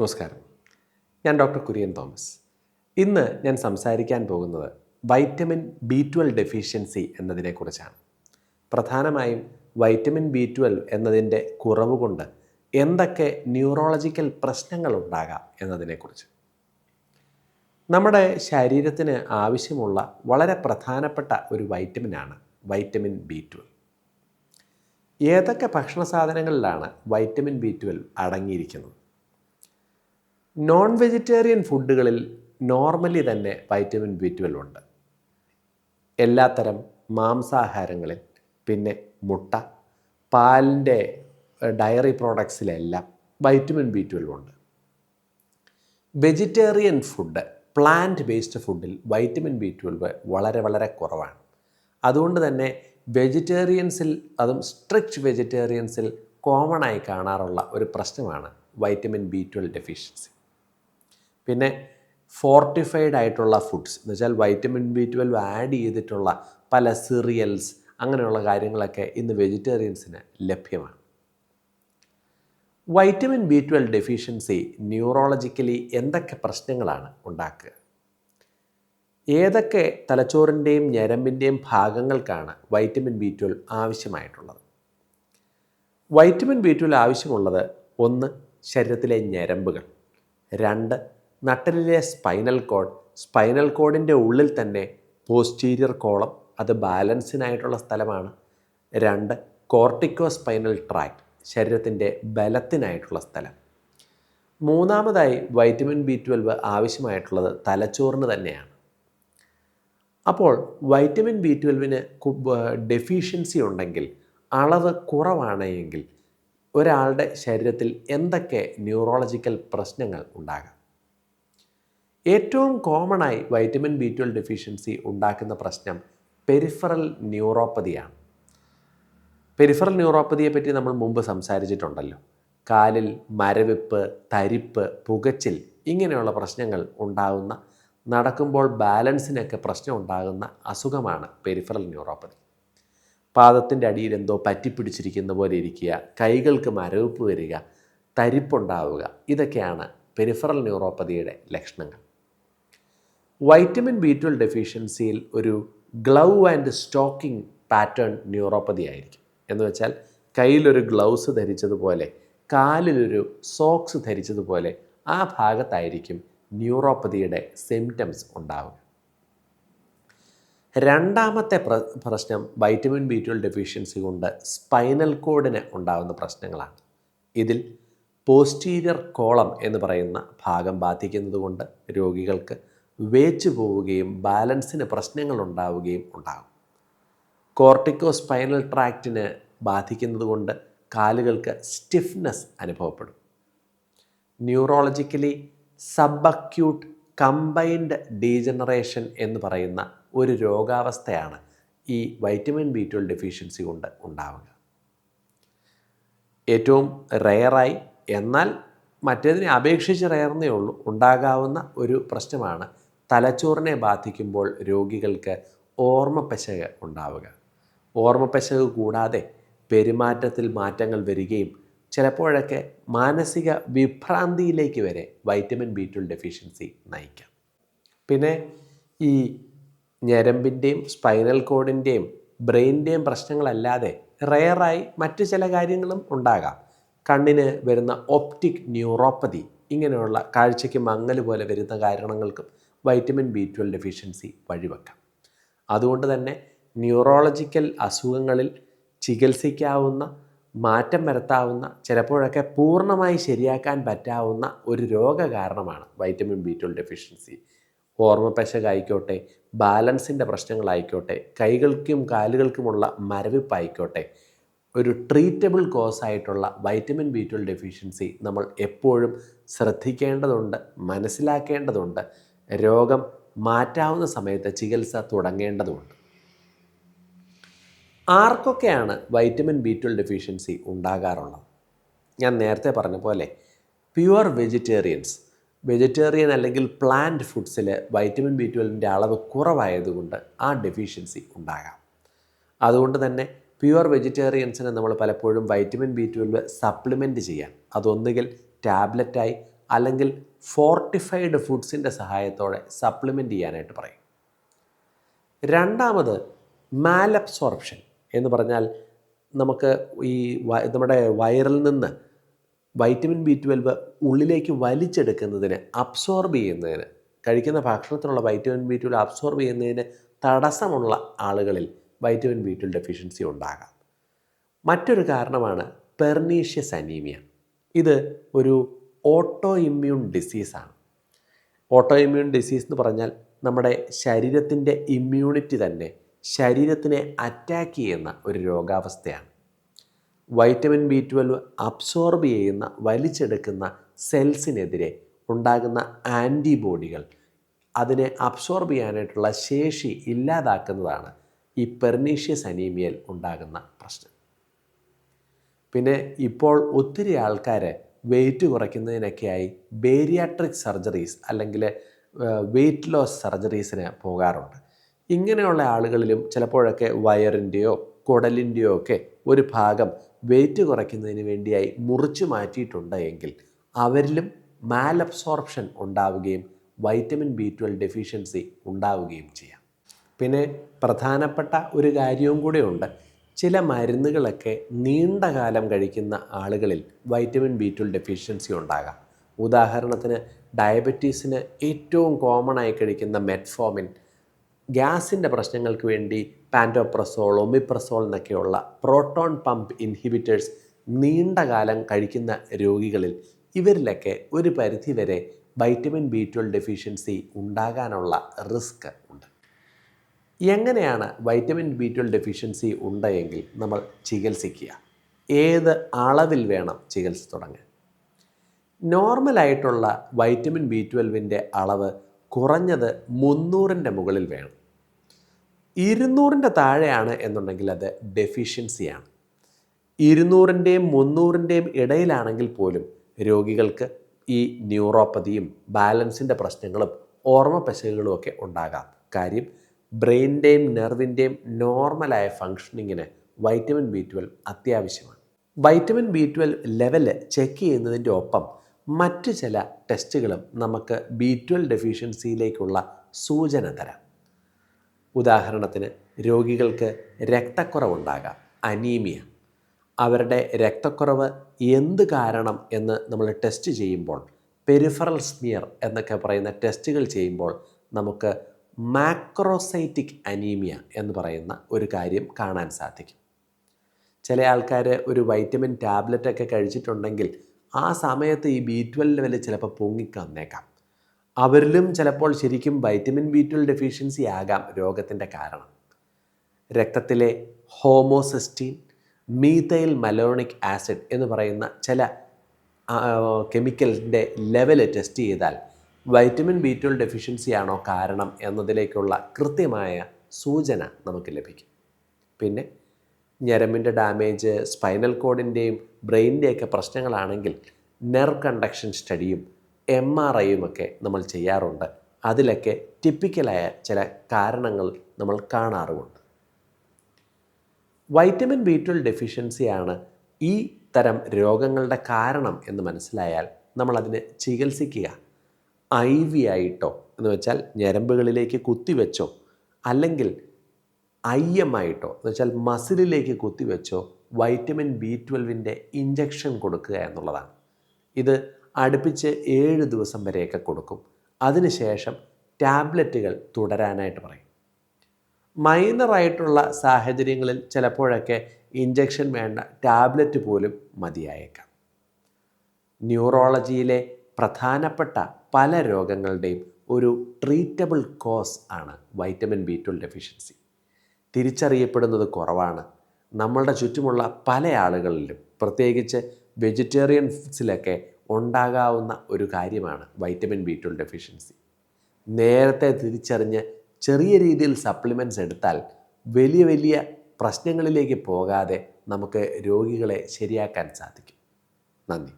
നമസ്കാരം. ഞാൻ doctor Kurian Thomas. ഇന്ന് ഞാൻ സംസാരിക്കാൻ പോകുന്നത് വൈറ്റമിൻ B12 ഡെഫിഷ്യൻസി എന്നതിനെക്കുറിച്ചാണ്. പ്രധാനമായും വൈറ്റമിൻ B12 എന്നതിൻ്റെ കുറവ് കൊണ്ട് എന്തൊക്കെ ന്യൂറോളജിക്കൽ പ്രശ്നങ്ങളുണ്ടാകാം എന്നതിനെക്കുറിച്ച്. നമ്മുടെ ശരീരത്തിന് ആവശ്യമുള്ള വളരെ പ്രധാനപ്പെട്ട ഒരു വൈറ്റമിനാണ് വൈറ്റമിൻ B12. ഏതൊക്കെ ഭക്ഷണ സാധനങ്ങളിലാണ് വൈറ്റമിൻ B12 അടങ്ങിയിരിക്കുന്നത്? നോൺ വെജിറ്റേറിയൻ ഫുഡുകളിൽ നോർമലി തന്നെ വൈറ്റമിൻ B12 ഉണ്ട്. എല്ലാത്തരം മാംസാഹാരങ്ങളിൽ, പിന്നെ മുട്ട, പാലിൻ്റെ ഡയറി പ്രോഡക്ട്സിലെല്ലാം വൈറ്റമിൻ B12 ഉണ്ട്. വെജിറ്റേറിയൻ ഫുഡ്, പ്ലാന്റ് ബേസ്ഡ് ഫുഡിൽ വൈറ്റമിൻ B12 വളരെ കുറവാണ്. അതുകൊണ്ട് തന്നെ വെജിറ്റേറിയൻസിൽ, അതും സ്ട്രിക്റ്റ് വെജിറ്റേറിയൻസിൽ കോമൺ ആയി കാണാറുള്ള ഒരു പ്രശ്നമാണ് വൈറ്റമിൻ B12 ഡെഫിഷ്യൻസി. പിന്നെ ഫോർട്ടിഫൈഡ് ആയിട്ടുള്ള ഫുഡ്സ് എന്ന് വെച്ചാൽ വൈറ്റമിൻ B12 ആഡ് ചെയ്തിട്ടുള്ള പല സിറിയൽസ്, അങ്ങനെയുള്ള കാര്യങ്ങളൊക്കെ ഇന്ന് വെജിറ്റേറിയൻസിന് ലഭ്യമാണ്. വൈറ്റമിൻ B12 ഡെഫിഷ്യൻസി ന്യൂറോളജിക്കലി എന്തൊക്കെ പ്രശ്നങ്ങളാണ് ഉണ്ടാക്കുക? ഏതൊക്കെ തലച്ചോറിൻ്റെയും ഞരമ്പിൻ്റെയും ഭാഗങ്ങൾക്കാണ് വൈറ്റമിൻ B12 ആവശ്യമായിട്ടുള്ളത്? വൈറ്റമിൻ B12 ആവശ്യമുള്ളത് 1. ശരീരത്തിലെ ഞരമ്പുകൾ, 2. നട്ടലിലെ സ്പൈനൽ കോഡിൻ്റെ ഉള്ളിൽ തന്നെ പോസ്റ്റീരിയർ കോളം, അത് ബാലൻസിനായിട്ടുള്ള സ്ഥലമാണ്. 2. കോർട്ടിക്കോ സ്പൈനൽ ട്രാക്ട്, ശരീരത്തിൻ്റെ ബലത്തിനായിട്ടുള്ള സ്ഥലം. 3. വൈറ്റമിൻ B12 ആവശ്യമായിട്ടുള്ളത് തലച്ചോറിന് തന്നെയാണ്. അപ്പോൾ വൈറ്റമിൻ B12 ഡെഫിഷ്യൻസി ഉണ്ടെങ്കിൽ, അളവ് കുറവാണെങ്കിൽ ഒരാളുടെ ശരീരത്തിൽ എന്തൊക്കെ ന്യൂറോളജിക്കൽ പ്രശ്നങ്ങൾ ഉണ്ടാകാം? ഏറ്റവും കോമണായി വൈറ്റമിൻ B12 ഡെഫിഷ്യൻസി ഉണ്ടാക്കുന്ന പ്രശ്നം പെരിഫറൽ ന്യൂറോപ്പതിയാണ്. പെരിഫറൽ ന്യൂറോപ്പതിയെ പറ്റി നമ്മൾ മുമ്പ് സംസാരിച്ചിട്ടുണ്ടല്ലോ. കാലിൽ മരവിപ്പ്, തരിപ്പ്, പുകച്ചിൽ, ഇങ്ങനെയുള്ള പ്രശ്നങ്ങൾ ഉണ്ടാകുന്ന, നടക്കുമ്പോൾ ബാലൻസിനൊക്കെ പ്രശ്നം ഉണ്ടാകുന്ന അസുഖമാണ് പെരിഫറൽ ന്യൂറോപ്പതി. പാദത്തിൻ്റെ അടിയിൽ എന്തോ പറ്റിപ്പിടിച്ചിരിക്കുന്ന പോലെ ഇരിക്കുക, കൈകൾക്ക് മരവിപ്പ് വരിക, തരിപ്പുണ്ടാവുക, ഇതൊക്കെയാണ് പെരിഫറൽ ന്യൂറോപ്പതിയുടെ ലക്ഷണങ്ങൾ. വൈറ്റമിൻ B12 ഡെഫിഷ്യൻസിയിൽ ഒരു glove and stocking pattern neuropathy ആയിരിക്കും. എന്ന് വെച്ചാൽ കയ്യിലൊരു ഗ്ലൗസ് ധരിച്ചതുപോലെ, കാലിലൊരു സോക്സ് ധരിച്ചതുപോലെ ആ ഭാഗത്തായിരിക്കും ന്യൂറോപ്പതിയുടെ സിംറ്റംസ് ഉണ്ടാവുക. രണ്ടാമത്തെ പ്രശ്നം വൈറ്റമിൻ B12 ഡെഫിഷ്യൻസി കൊണ്ട് സ്പൈനൽ കോഡിന് ഉണ്ടാകുന്ന പ്രശ്നങ്ങളാണ്. ഇതിൽ പോസ്റ്റീരിയർ കോളം എന്ന് പറയുന്ന ഭാഗം ബാധിക്കുന്നത് കൊണ്ട് രോഗികൾക്ക് വേച്ചു പോവുകയും ബാലൻസിന് പ്രശ്നങ്ങൾ ഉണ്ടാവുകയും ഉണ്ടാകും. കോർട്ടിക്കോ സ്പൈനൽ ട്രാക്റ്റിന് ബാധിക്കുന്നത് കൊണ്ട് കാലുകൾക്ക് സ്റ്റിഫ്നെസ് അനുഭവപ്പെടും. ന്യൂറോളജിക്കലി സബ്-അക്യൂട്ട് കമ്പൈൻഡ് ഡീജനറേഷൻ എന്ന് പറയുന്ന ഒരു രോഗാവസ്ഥയാണ് ഈ വൈറ്റമിൻ B12 ഡെഫിഷ്യൻസി കൊണ്ട് ഉണ്ടാവുക. ഏറ്റവും റെയറായി, എന്നാൽ മറ്റേതിനെ അപേക്ഷിച്ച് റെയർന്നേ ഉള്ളൂ, ഉണ്ടാകാവുന്ന ഒരു പ്രശ്നമാണ് തലച്ചോറിനെ ബാധിക്കുമ്പോൾ രോഗികൾക്ക് ഓർമ്മപ്പശക് ഉണ്ടാവുക. ഓർമ്മപ്പശക് കൂടാതെ പെരുമാറ്റത്തിൽ മാറ്റങ്ങൾ വരികയും ചിലപ്പോഴൊക്കെ മാനസിക വിഭ്രാന്തിയിലേക്ക് വരെ വൈറ്റമിൻ B12 ഡെഫിഷ്യൻസി നയിക്കാം. പിന്നെ ഈ ഞരമ്പിൻ്റെയും സ്പൈനൽ കോഡിൻ്റെയും ബ്രെയിനിൻ്റെയും പ്രശ്നങ്ങളല്ലാതെ റെയറായി മറ്റ് ചില കാര്യങ്ങളും ഉണ്ടാകാം. കണ്ണിന് വരുന്ന ഒപ്റ്റിക് ന്യൂറോപ്പതി, ഇങ്ങനെയുള്ള കാഴ്ചയ്ക്ക് മങ്ങൽ പോലെ വരുന്ന കാരണങ്ങൾക്കും വൈറ്റമിൻ B12 ഡെഫിഷ്യൻസി വഴിവെക്കാം. അതുകൊണ്ട് തന്നെ ന്യൂറോളജിക്കൽ അസുഖങ്ങളിൽ ചികിത്സിക്കാവുന്ന, മാറ്റം വരുത്താവുന്ന, ചിലപ്പോഴൊക്കെ പൂർണ്ണമായി ശരിയാക്കാൻ പറ്റാവുന്ന ഒരു രോഗകാരണമാണ് വൈറ്റമിൻ B12 ഡെഫിഷ്യൻസി. ഓർമ്മപ്പശകായിക്കോട്ടെ, ബാലൻസിൻ്റെ പ്രശ്നങ്ങളായിക്കോട്ടെ, കൈകൾക്കും കാലുകൾക്കുമുള്ള മരവിപ്പായിക്കോട്ടെ, ഒരു ട്രീറ്റബിൾ കോസായിട്ടുള്ള വൈറ്റമിൻ B12 ഡെഫിഷ്യൻസി നമ്മൾ എപ്പോഴും ശ്രദ്ധിക്കേണ്ടതുണ്ട്, മനസ്സിലാക്കേണ്ടതുണ്ട്. രോഗം മാറ്റാവുന്ന സമയത്ത് ചികിത്സ തുടങ്ങേണ്ടതുണ്ട്. ആർക്കൊക്കെയാണ് വൈറ്റമിൻ B12 ഡെഫിഷ്യൻസി ഉണ്ടാകാറുള്ളത്? ഞാൻ നേരത്തെ പറഞ്ഞ പോലെ പ്യുവർ വെജിറ്റേറിയൻ അല്ലെങ്കിൽ പ്ലാന്റ് ഫുഡ്സിൽ വൈറ്റമിൻ B12 അളവ് കുറവായതുകൊണ്ട് ആ ഡെഫിഷ്യൻസി ഉണ്ടാകാം. അതുകൊണ്ട് തന്നെ പ്യുവർ വെജിറ്റേറിയൻസിന് നമ്മൾ പലപ്പോഴും വൈറ്റമിൻ B12 സപ്ലിമെൻറ്റ് ചെയ്യാൻ, അതൊന്നുകിൽ ടാബ്ലറ്റായി അല്ലെങ്കിൽ ഫോർട്ടിഫൈഡ് ഫുഡ്സിൻ്റെ സഹായത്തോടെ സപ്ലിമെൻറ്റ് ചെയ്യാനായിട്ട് പറയും. രണ്ടാമത് മാലബ്സോർപ്ഷൻ എന്ന് പറഞ്ഞാൽ നമുക്ക് ഈ നമ്മുടെ വയറിൽ നിന്ന് വൈറ്റമിൻ B12 ഉള്ളിലേക്ക് വലിച്ചെടുക്കുന്നതിന്, അബ്സോർബ് ചെയ്യുന്നതിന്, കഴിക്കുന്ന ഭക്ഷണത്തിലുള്ള വൈറ്റമിൻ B12 അബ്സോർബ് ചെയ്യുന്നതിന് തടസ്സമുള്ള ആളുകളിൽ വൈറ്റമിൻ B12 ഡെഫിഷ്യൻസി ഉണ്ടാകാം. മറ്റൊരു കാരണമാണ് പെർനീഷ്യസ് അനീമിയ. ഇത് ഒരു ഓട്ടോ ഇമ്മ്യൂൺ ഡിസീസാണ്. ഓട്ടോ ഇമ്മ്യൂൺ ഡിസീസ് എന്ന് പറഞ്ഞാൽ നമ്മുടെ ശരീരത്തിൻ്റെ ഇമ്മ്യൂണിറ്റി തന്നെ ശരീരത്തിനെ അറ്റാക്ക് ചെയ്യുന്ന ഒരു രോഗാവസ്ഥയാണ്. വൈറ്റമിൻ B12 അബ്സോർബ് ചെയ്യുന്ന, വലിച്ചെടുക്കുന്ന സെൽസിനെതിരെ ഉണ്ടാകുന്ന ആൻറ്റിബോഡികൾ അതിനെ അബ്സോർബ് ചെയ്യാനായിട്ടുള്ള ശേഷി ഇല്ലാതാക്കുന്നതാണ് ഈ പെർനീഷ്യസ് അനീമിയയിൽ ഉണ്ടാകുന്ന പ്രശ്നം. പിന്നെ ഇപ്പോൾ ഒത്തിരി ആൾക്കാർ വെയിറ്റ് കുറയ്ക്കുന്നതിനൊക്കെയായി ബേരിയാട്രിക് സർജറീസ് അല്ലെങ്കിൽ വെയിറ്റ് ലോസ് സർജറീസിന് പോകാറുണ്ട്. ഇങ്ങനെയുള്ള ആളുകളിലും ചിലപ്പോഴൊക്കെ വയറിൻ്റെയോ കുടലിൻ്റെയോ ഒക്കെ ഒരു ഭാഗം വെയിറ്റ് കുറയ്ക്കുന്നതിന് വേണ്ടിയായി മുറിച്ചു മാറ്റിയിട്ടുണ്ട് എങ്കിൽ അവരിലും മാലബ്സോർപ്ഷൻ ഉണ്ടാവുകയും വൈറ്റമിൻ B12 ഡെഫിഷ്യൻസി ഉണ്ടാവുകയും ചെയ്യാം. പിന്നെ പ്രധാനപ്പെട്ട ഒരു കാര്യവും കൂടെ ഉണ്ട്. ചില മരുന്നുകളൊക്കെ നീണ്ട കാലം കഴിക്കുന്ന ആളുകളിൽ വൈറ്റമിൻ B12 ഡെഫിഷ്യൻസി ഉണ്ടാകാം. ഉദാഹരണത്തിന് ഡയബറ്റീസിന് ഏറ്റവും കോമൺ ആയി കഴിക്കുന്ന മെറ്റ്ഫോമിൻ, ഗ്യാസിൻ്റെ പ്രശ്നങ്ങൾക്ക് വേണ്ടി പാൻറ്റോപ്രസോൾ, ഒമിപ്രസോൾ എന്നൊക്കെയുള്ള പ്രോട്ടോൺ പമ്പ് ഇൻഹിബിറ്റേഴ്സ് നീണ്ട കാലം കഴിക്കുന്ന രോഗികളിൽ ഇവരിലൊക്കെ ഒരു പരിധിവരെ വൈറ്റമിൻ B12 ഡെഫിഷ്യൻസി ഉണ്ടാകാനുള്ള റിസ്ക് ഉണ്ട്. എങ്ങനെയാണ് വൈറ്റമിൻ B12 ഡെഫിഷ്യൻസി ഉണ്ടെങ്കിൽ നമ്മൾ ചികിത്സിക്കുക? ഏത് അളവിൽ വേണം ചികിത്സ തുടങ്ങാൻ? നോർമലായിട്ടുള്ള വൈറ്റമിൻ B12ൻ്റെ അളവ് കുറഞ്ഞത് 300ൻ്റെ മുകളിൽ വേണം. 200ൻ്റെ താഴെയാണ് എന്നുണ്ടെങ്കിൽ അത് ഡെഫിഷ്യൻസിയാണ്. 200ൻ്റെയും 300ൻ്റെയും ഇടയിലാണെങ്കിൽ പോലും രോഗികൾക്ക് ഈ ന്യൂറോപ്പതിയും ബാലൻസിൻ്റെ പ്രശ്നങ്ങളും ഓർമ്മ പെശകുകളും ഒക്കെ ഉണ്ടാകാം. കാര്യം ബ്രെയിനിൻ്റെയും നെർവിൻ്റെയും നോർമലായ ഫങ്ഷനിങ്ങിന് വൈറ്റമിൻ B12 അത്യാവശ്യമാണ്. വൈറ്റമിൻ B12 ലെവല് ചെക്ക് ചെയ്യുന്നതിൻ്റെ ഒപ്പം മറ്റ് ചില ടെസ്റ്റുകളും നമുക്ക് B12 ഡെഫിഷ്യൻസിയിലേക്കുള്ള സൂചന തരാം. ഉദാഹരണത്തിന് രോഗികൾക്ക് രക്തക്കുറവുണ്ടാകാം, അനീമിയ. അവരുടെ രക്തക്കുറവ് എന്ത് കാരണം എന്ന് നമ്മൾ ടെസ്റ്റ് ചെയ്യുമ്പോൾ, പെരിഫറൽ സ്മിയർ എന്നൊക്കെ പറയുന്ന ടെസ്റ്റുകൾ ചെയ്യുമ്പോൾ നമുക്ക് മാക്രോസൈറ്റിക് അനീമിയ എന്ന് പറയുന്ന ഒരു കാര്യം കാണാൻ സാധിക്കും. ചില ആൾക്കാർ ഒരു വൈറ്റമിൻ ടാബ്ലറ്റൊക്കെ കഴിച്ചിട്ടുണ്ടെങ്കിൽ ആ സമയത്ത് ഈ B12 ലെവൽ ചിലപ്പോൾ പൊങ്ങിക്കന്നേക്കാം. അവരിലും ചിലപ്പോൾ ശരിക്കും വൈറ്റമിൻ B12 ഡെഫിഷ്യൻസി ആകാം രോഗത്തിൻ്റെ കാരണം. രക്തത്തിലെ ഹോമോസിസ്റ്റീൻ, മീഥൈൽ മലോണിക് ആസിഡ് എന്ന് പറയുന്ന ചില കെമിക്കലിൻ്റെ ലെവൽ ടെസ്റ്റ് ചെയ്താൽ വൈറ്റമിൻ B12 ഡെഫിഷ്യൻസി ആണോ കാരണം എന്നതിലേക്കുള്ള കൃത്യമായ സൂചന നമുക്ക് ലഭിക്കും. പിന്നെ ഞരമ്പിൻ്റെ ഡാമേജ്, സ്പൈനൽ കോഡിൻ്റെയും ബ്രെയിനിൻ്റെയൊക്കെ പ്രശ്നങ്ങളാണെങ്കിൽ നെർവ് കണ്ടക്ഷൻ സ്റ്റഡിയും MRIയും ഒക്കെ നമ്മൾ ചെയ്യാറുണ്ട്. അതിലൊക്കെ ടിപ്പിക്കലായ ചില കാരണങ്ങൾ നമ്മൾ കാണാറുമുണ്ട്. വൈറ്റമിൻ B12 ഡെഫിഷ്യൻസിയാണ് ഈ തരം രോഗങ്ങളുടെ കാരണം എന്ന് മനസ്സിലായാൽ നമ്മളതിനെ ചികിത്സിക്കുക. IV ആയിട്ടോ എന്ന് വെച്ചാൽ ഞരമ്പുകളിലേക്ക് കുത്തിവെച്ചോ, അല്ലെങ്കിൽ IM ആയിട്ടോ എന്ന് വെച്ചാൽ മസിലിലേക്ക് കുത്തിവെച്ചോ വൈറ്റമിൻ B12ൻ്റെ ഇഞ്ചക്ഷൻ കൊടുക്കുക എന്നുള്ളതാണ്. ഇത് അടുപ്പിച്ച് 7 ദിവസം വരെയൊക്കെ കൊടുക്കും. അതിനുശേഷം ടാബ്ലറ്റുകൾ തുടരാനായിട്ട് പറയും. മൈനറായിട്ടുള്ള സാഹചര്യങ്ങളിൽ ചിലപ്പോഴൊക്കെ ഇഞ്ചക്ഷൻ വേണ്ട, ടാബ്ലറ്റ് പോലും മതിയായേക്കാം. ന്യൂറോളജിയിലെ പ്രധാനപ്പെട്ട പല രോഗങ്ങളുടെയും ഒരു ട്രീറ്റബിൾ കോസ് ആണ് വൈറ്റമിൻ B12 ഡെഫിഷ്യൻസി. തിരിച്ചറിയപ്പെടുന്നത് കുറവാണ്. നമ്മളുടെ ചുറ്റുമുള്ള പല ആളുകളിലും, പ്രത്യേകിച്ച് വെജിറ്റേറിയൻ ഫുഡ്സിലൊക്കെ ഉണ്ടാകാവുന്ന ഒരു കാര്യമാണ് വൈറ്റമിൻ B12 ഡെഫിഷ്യൻസി. നേരത്തെ തിരിച്ചറിഞ്ഞ് ചെറിയ രീതിയിൽ സപ്ലിമെൻറ്റ്സ് എടുത്താൽ വലിയ വലിയ പ്രശ്നങ്ങളിലേക്ക് പോകാതെ നമുക്ക് രോഗികളെ ശരിയാക്കാൻ സാധിക്കും. നന്ദി.